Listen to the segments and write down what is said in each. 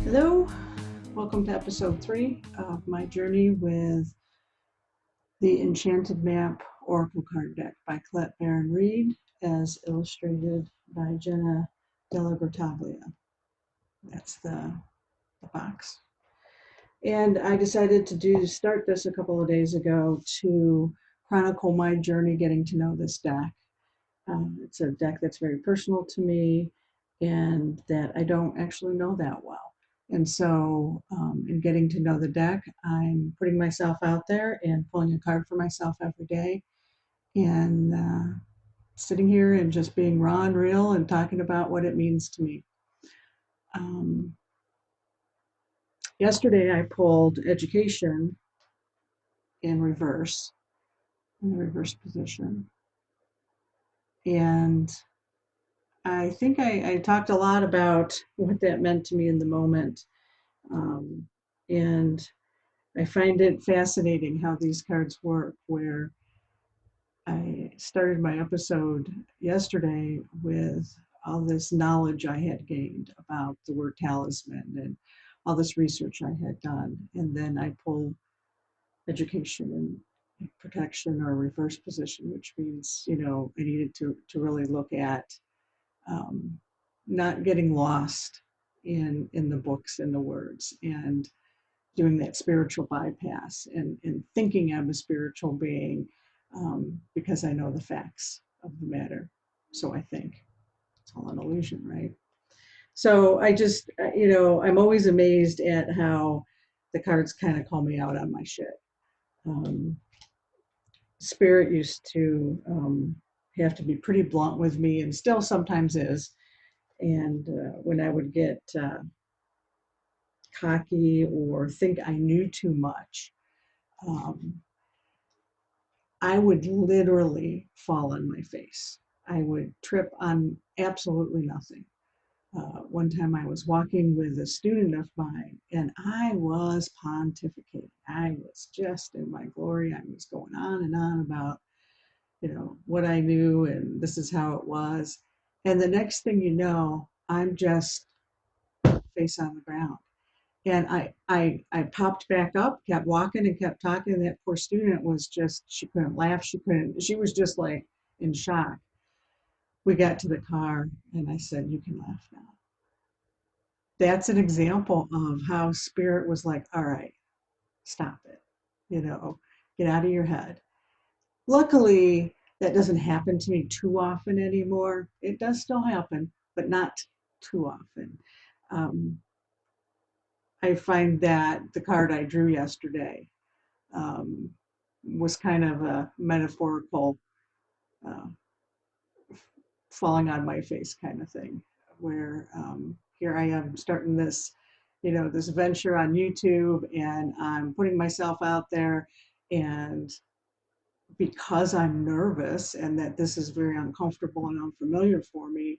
Hello, welcome to episode 3 of my journey with the Enchanted Map Oracle card deck by Colette Baron Reed, as illustrated by Jenna Della Bertaglia. That's the box. And I decided to start this a couple of days ago to chronicle my journey getting to know this deck. It's a deck that's very personal to me and that I don't actually know that well. And so in getting to know the deck, I'm putting myself out there and pulling a card for myself every day and sitting here and just being raw and real and talking about what it means to me. Yesterday I pulled education in the reverse position. And I think I talked a lot about what that meant to me in the moment. And I find it fascinating how these cards work, where I started my episode yesterday with all this knowledge I had gained about the word talisman and all this research I had done. And then I pull education and protection or reverse position, which means, I needed to really look at not getting lost in the books and the words, and doing that spiritual bypass and thinking I'm a spiritual being because I know the facts of the matter. So I think it's all an illusion, right? So I just, I'm always amazed at how the cards kind of call me out on my shit. Spirit used to have to be pretty blunt with me, and still sometimes is. And when I would get cocky or think I knew too much, I would literally fall on my face. I would trip on absolutely nothing. One time I was walking with a student of mine and I was pontificating. I was just in my glory. I was going on and on about, what I knew and this is how it was. And the next thing you know, I'm just face on the ground. And I popped back up, kept walking and kept talking. And that poor student was just, she couldn't laugh. She was just like in shock. We got to the car and I said, you can laugh now. That's an example of how spirit was like, all right, stop it, get out of your head. Luckily, that doesn't happen to me too often anymore. It does still happen, but not too often. I find that the card I drew yesterday was kind of a metaphorical uh, falling on my face kind of thing, where here I am starting this, this venture on YouTube, and I'm putting myself out there, and because I'm nervous and that this is very uncomfortable and unfamiliar for me,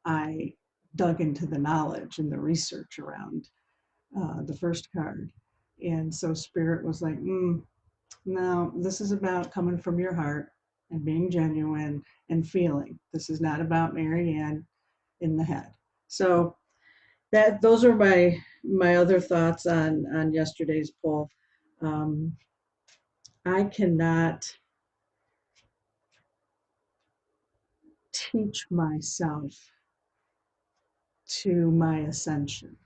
I dug into the knowledge and the research around the first card. And so Spirit was like, no, this is about coming from your heart and being genuine and feeling. This is not about Marianne in the head. So those are my other thoughts on yesterday's poll. I cannot teach myself to my ascension,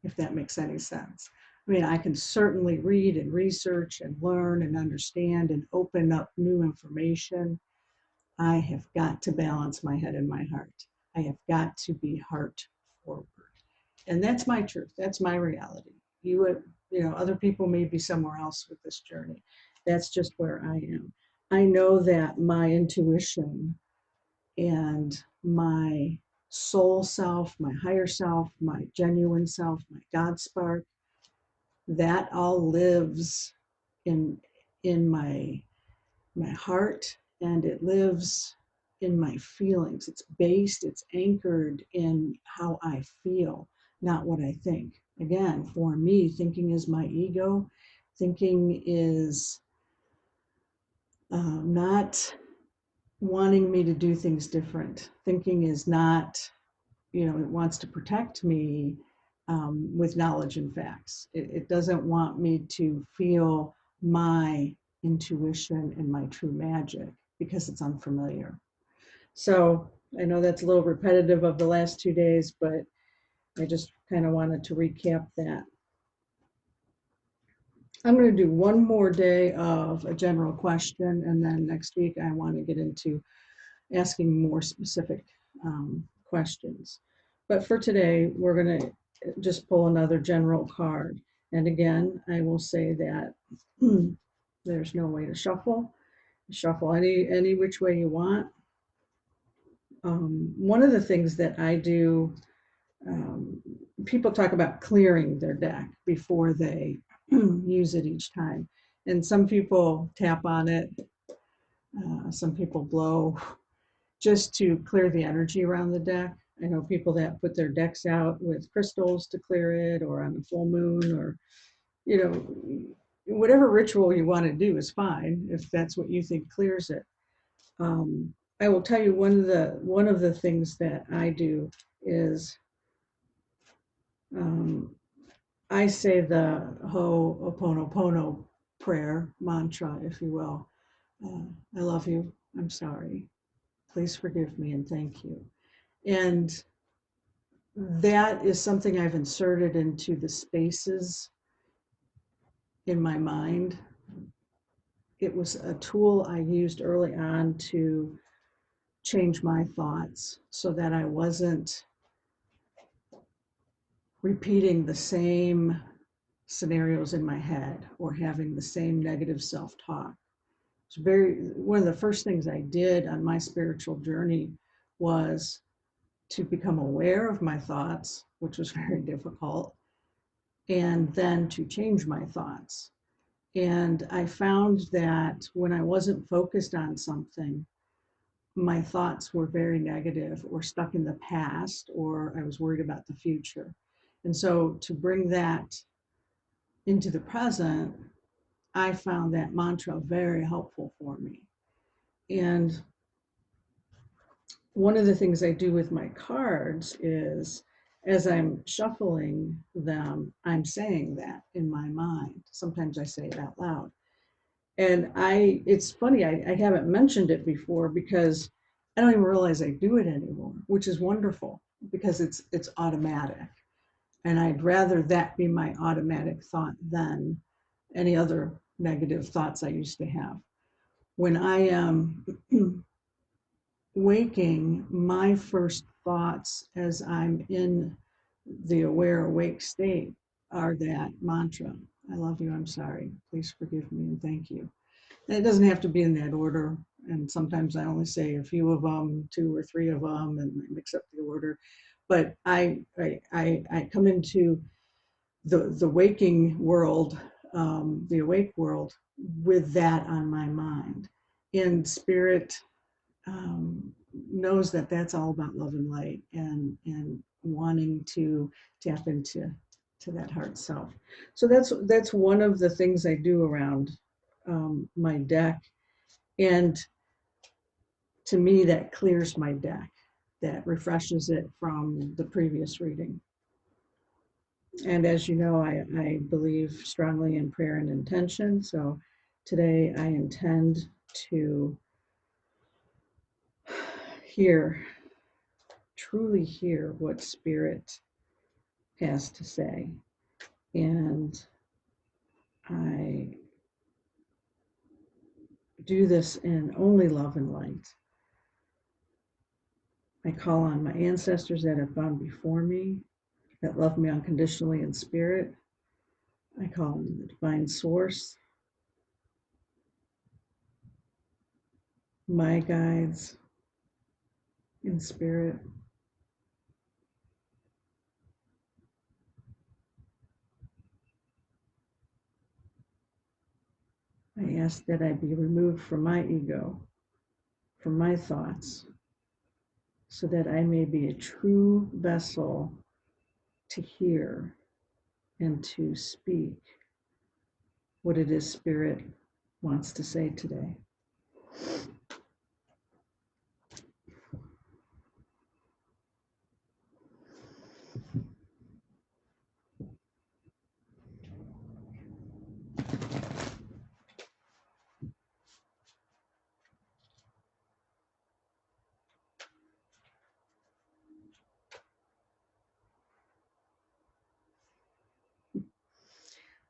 if that makes any sense. I mean, I can certainly read and research and learn and understand and open up new information. I have got to balance my head and my heart. I have got to be heart forward. And that's my truth. That's my reality. Other people may be somewhere else with this journey. That's just where I am. I know that my intuition and my soul self, my higher self, my genuine self, my God spark, that all lives in my heart, and it lives in my feelings. It's anchored in how I feel, not what I think. Again, for me, thinking is my ego. Thinking is not wanting me to do things different. Thinking is not you know, it wants to protect me with knowledge and facts. It doesn't want me to feel my intuition and my true magic because it's unfamiliar. So I know that's a little repetitive of the last 2 days, but I just kind of wanted to recap that. I'm going to do one more day of a general question, and then next week I want to get into asking more specific questions. But for today, we're going to just pull another general card. And again, I will say that there's no way to shuffle. Shuffle any which way you want. One of the things that I do, people talk about clearing their deck before they use it each time. And some people tap on it, some people blow just to clear the energy around the deck. I know people that put their decks out with crystals to clear it, or on the full moon, or, you know, whatever ritual you want to do is fine if that's what you think clears it. I will tell you one of the things that I do is I say the Ho'oponopono prayer mantra, if you will. I love you. I'm sorry. Please forgive me and thank you. And that is something I've inserted into the spaces in my mind. It was a tool I used early on to change my thoughts so that I wasn't repeating the same scenarios in my head or having the same negative self-talk. It's one of the first things I did on my spiritual journey was to become aware of my thoughts, which was very difficult, and then to change my thoughts. And I found that when I wasn't focused on something, my thoughts were very negative or stuck in the past, or I was worried about the future. And so to bring that into the present, I found that mantra very helpful for me. And one of the things I do with my cards is, as I'm shuffling them, I'm saying that in my mind. Sometimes I say it out loud. And it's funny, I haven't mentioned it before because I don't even realize I do it anymore, which is wonderful because it's automatic. And I'd rather that be my automatic thought than any other negative thoughts I used to have. When I am waking, my first thoughts as I'm in the aware, awake state are that mantra. I love you, I'm sorry, please forgive me and thank you. And it doesn't have to be in that order. And sometimes I only say a few of them, 2 or 3 of them, and mix up the order. But I come into the waking world, the awake world, with that on my mind. And spirit knows that that's all about love and light and wanting to tap into that heart self. So that's one of the things I do around my deck. And to me, that clears my deck, that refreshes it from the previous reading. And as you know, I believe strongly in prayer and intention. So today I intend to truly hear what Spirit has to say. And I do this in only love and light. I call on my ancestors that have gone before me, that love me unconditionally in spirit. I call on the divine source, my guides in spirit. I ask that I be removed from my ego, from my thoughts, so that I may be a true vessel to hear and to speak what it is Spirit wants to say today.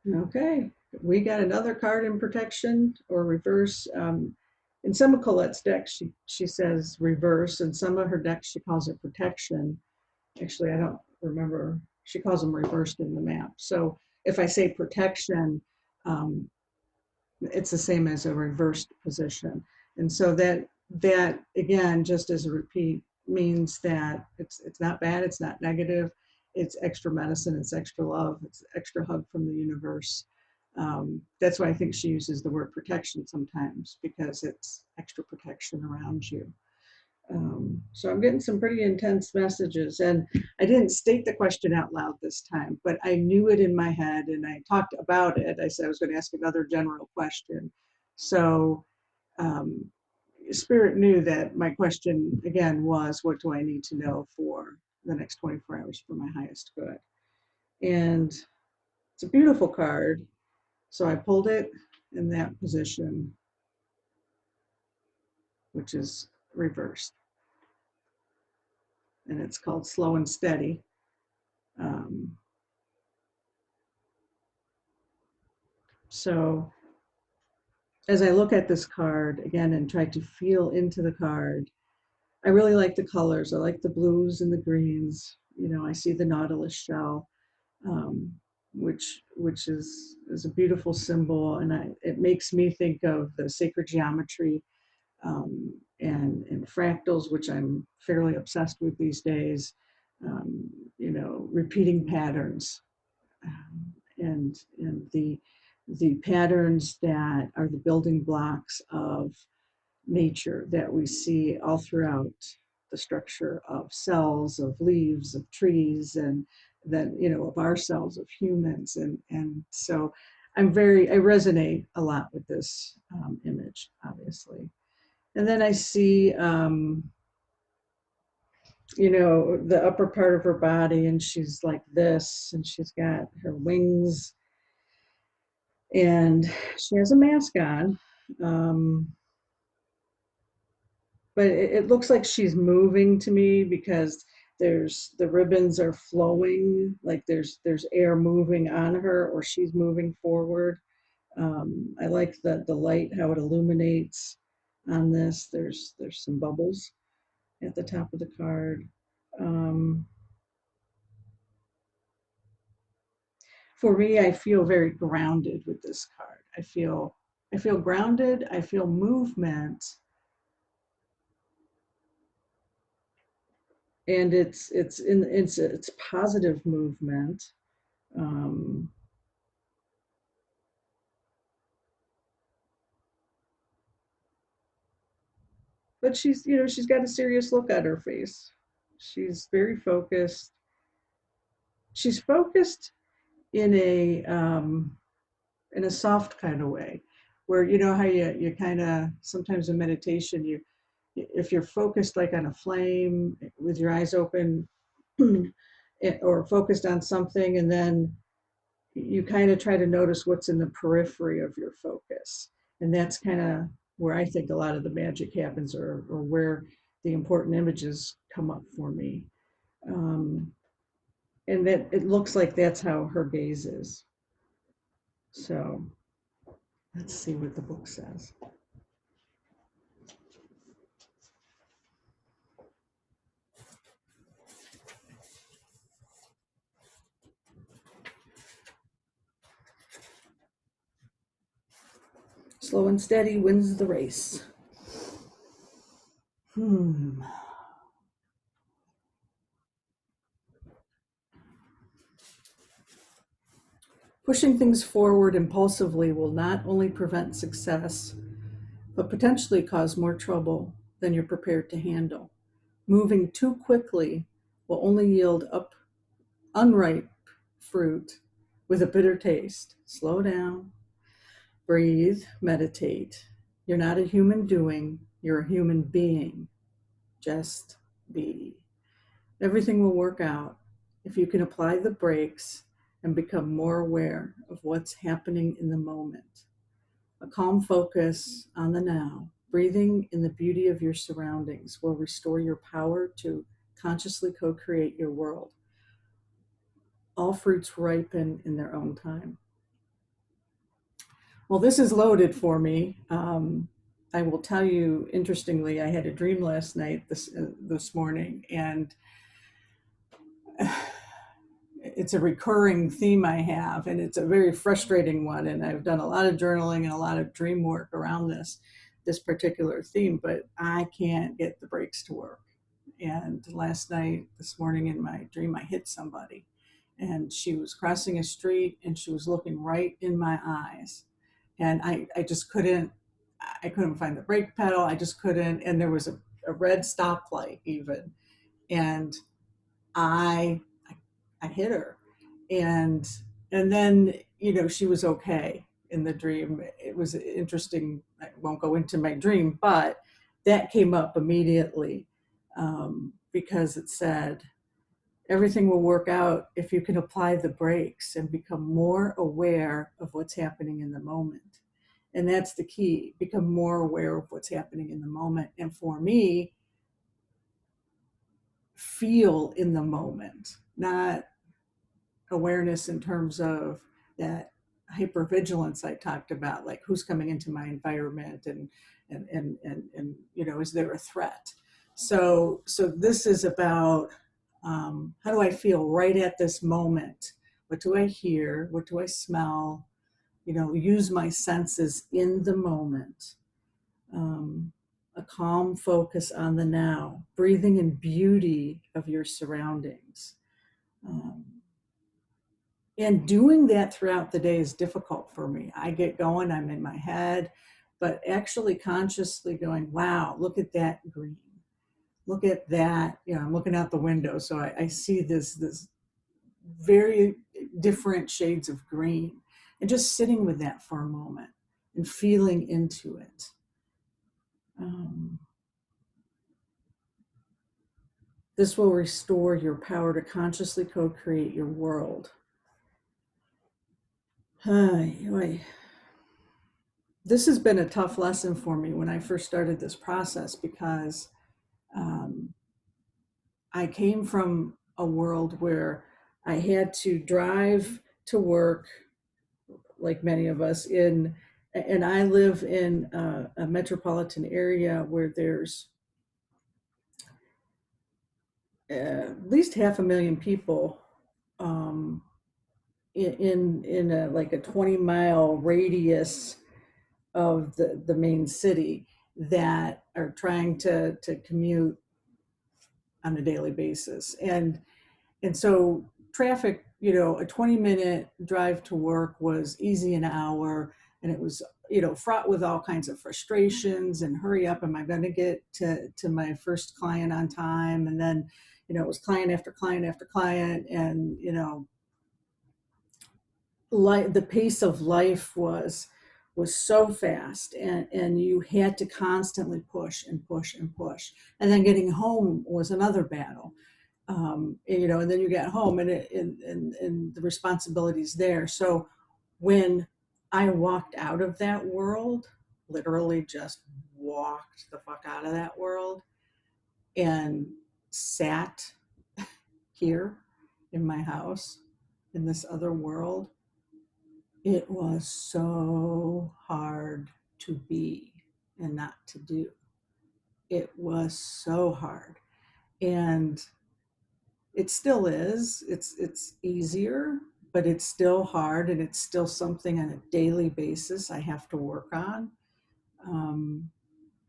Okay, we got another card in protection or reverse. In some of Colette's decks, she says reverse, and some of her decks she calls it protection. Actually, I don't remember. She calls them reversed in the map. So if I say protection, um, it's the same as a reversed position. And so that again, just as a repeat, means that it's not bad, it's not negative, it's extra medicine, it's extra love, it's extra hug from the universe. That's why I think she uses the word protection sometimes, because it's extra protection around you. So I'm getting some pretty intense messages, and I didn't state the question out loud this time, but I knew it in my head and I talked about it. I said I was going to ask another general question. So um, Spirit knew that my question again was, what do I need to know for the next 24 hours for my highest good? And it's a beautiful card. So I pulled it in that position, which is reversed. And it's called Slow and Steady. Um, So as I look at this card again and try to feel into the card, I really like the colors. I like the blues and the greens. You know, I see the nautilus shell, um, which is a beautiful symbol, and it makes me think of the sacred geometry, and fractals, which I'm fairly obsessed with these days. You know, repeating patterns, and the patterns that are the building blocks of nature that we see all throughout the structure of cells, of leaves, of trees, and then, you know, of ourselves, of humans. And so I resonate a lot with this image, obviously. And then I see, you know, the upper part of her body, and she's like this, and she's got her wings, and she has a mask on. Um, but it looks like she's moving to me, because the ribbons are flowing, like there's air moving on her, or she's moving forward. I like the light, how it illuminates on this. There's some bubbles at the top of the card. Um, for me, I feel very grounded with this card. I feel grounded. I feel movement, and it's positive movement. Um, but she's got a serious look on her face. She's very focused. She's focused in a soft kind of way, where you know how you kind of sometimes in meditation, you if you're focused like on a flame with your eyes open, or focused on something, and then you kind of try to notice what's in the periphery of your focus. And that's kind of where I think a lot of the magic happens, or where the important images come up for me. Um, and that it looks like that's how her gaze is. So let's see what the book says. Slow and steady wins the race. Hmm. Pushing things forward impulsively will not only prevent success, but potentially cause more trouble than you're prepared to handle. Moving too quickly will only yield up unripe fruit with a bitter taste. Slow down, breathe, meditate. You're not a human doing, you're a human being. Just be. Everything will work out if you can apply the brakes and become more aware of what's happening in the moment. A calm focus on the now, breathing in the beauty of your surroundings, will restore your power to consciously co-create your world. All fruits ripen in their own time. Well, this is loaded for me. I will tell you, interestingly, I had a dream last night, this morning, and it's a recurring theme I have, and it's a very frustrating one. And I've done a lot of journaling and a lot of dream work around this particular theme, but I can't get the brakes to work. And this morning in my dream, I hit somebody, and she was crossing a street, and she was looking right in my eyes, and I just couldn't. I couldn't find the brake pedal. I just couldn't. And there was a red stoplight even, and I I hit her, and then she was okay in the dream. It was interesting. I won't go into my dream, but that came up immediately, because it said everything will work out if you can apply the brakes and become more aware of what's happening in the moment. And that's the key: become more aware of what's happening in the moment. And for me, feel in the moment, not awareness in terms of that hypervigilance I talked about, like who's coming into my environment, and is there a threat? So this is about, how do I feel right at this moment? What do I hear? What do I smell? Use my senses in the moment. A calm focus on the now, breathing in beauty of your surroundings. And doing that throughout the day is difficult for me. I get going, I'm in my head, but actually consciously going, wow, look at that green. Look at that. I'm looking out the window, so I see this very different shades of green, and just sitting with that for a moment and feeling into it. This will restore your power to consciously co-create your world. This has been a tough lesson for me when I first started this process, because I came from a world where I had to drive to work, like many of us, and I live in a metropolitan area where there's at least 500,000 people, in a 20-mile radius of the main city, that are trying to commute on a daily basis. And so traffic, a 20-minute drive to work was easy an hour, and it was, fraught with all kinds of frustrations and hurry up. Am I going to get to my first client on time? And then, it was client after client after client. And, the pace of life was so fast, and you had to constantly push and push and push. And then getting home was another battle. And then you get home, and the responsibilities there. So when I walked out of that world, literally just walked the fuck out of that world, and sat here in my house in this other world, it was so hard to be and not to do. It was so hard. And it still is. It's easier, but it's still hard, and it's still something on a daily basis I have to work on.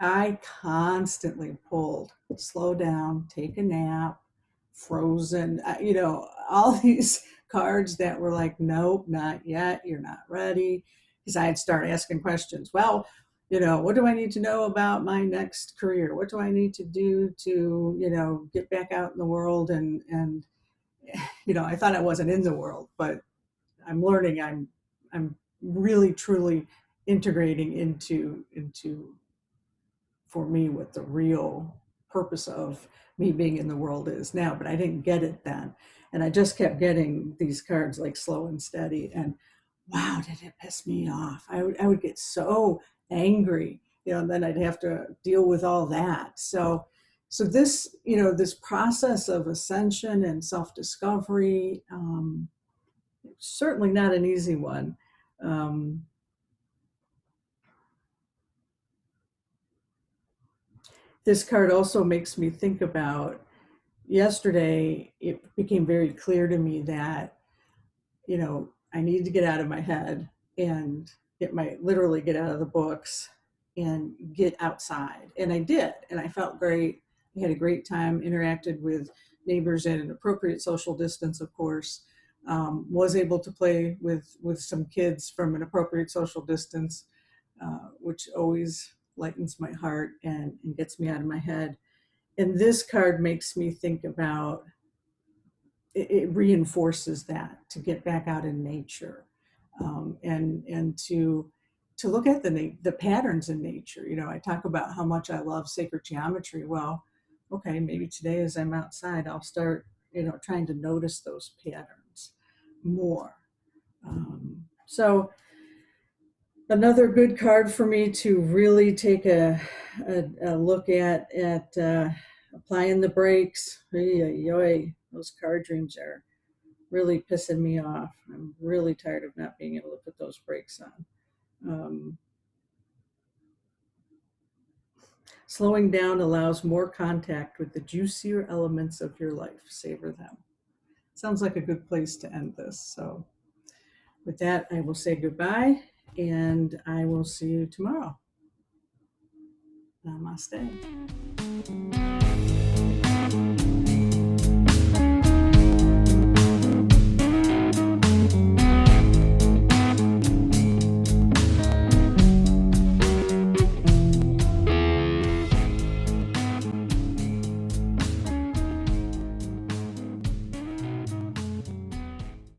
I constantly pulled, slow down, take a nap, frozen, all these cards that were like, nope, not yet, you're not ready. Because I'd start asking questions. Well, what do I need to know about my next career? What do I need to do to, get back out in the world? And I thought I wasn't in the world, but I'm learning. I'm really, truly integrating into for me what the real purpose of me being in the world is now. But I didn't get it then. And I just kept getting these cards like slow and steady. And wow, did it piss me off. I would get so angry, and then I'd have to deal with all that. So this, this process of ascension and self-discovery, certainly not an easy one. This card also makes me think about yesterday. It became very clear to me that, I needed to get out of my head and literally get out of the books and get outside. And I did, and I felt great. I had a great time, interacted with neighbors at an appropriate social distance, of course. Was able to play with some kids from an appropriate social distance, which always lightens my heart and gets me out of my head. And this card makes me think about, it reinforces that, to get back out in nature, and to look at the patterns in nature. I talk about how much I love sacred geometry. Well, okay, maybe today as I'm outside, I'll start, trying to notice those patterns more. So another good card for me to really take a look at applying the brakes. Those card dreams are really pissing me off. I'm really tired of not being able to put those brakes on. Slowing down allows more contact with the juicier elements of your life. Savor them. Sounds like a good place to end this. So with that, I will say goodbye, and I will see you tomorrow. Namaste.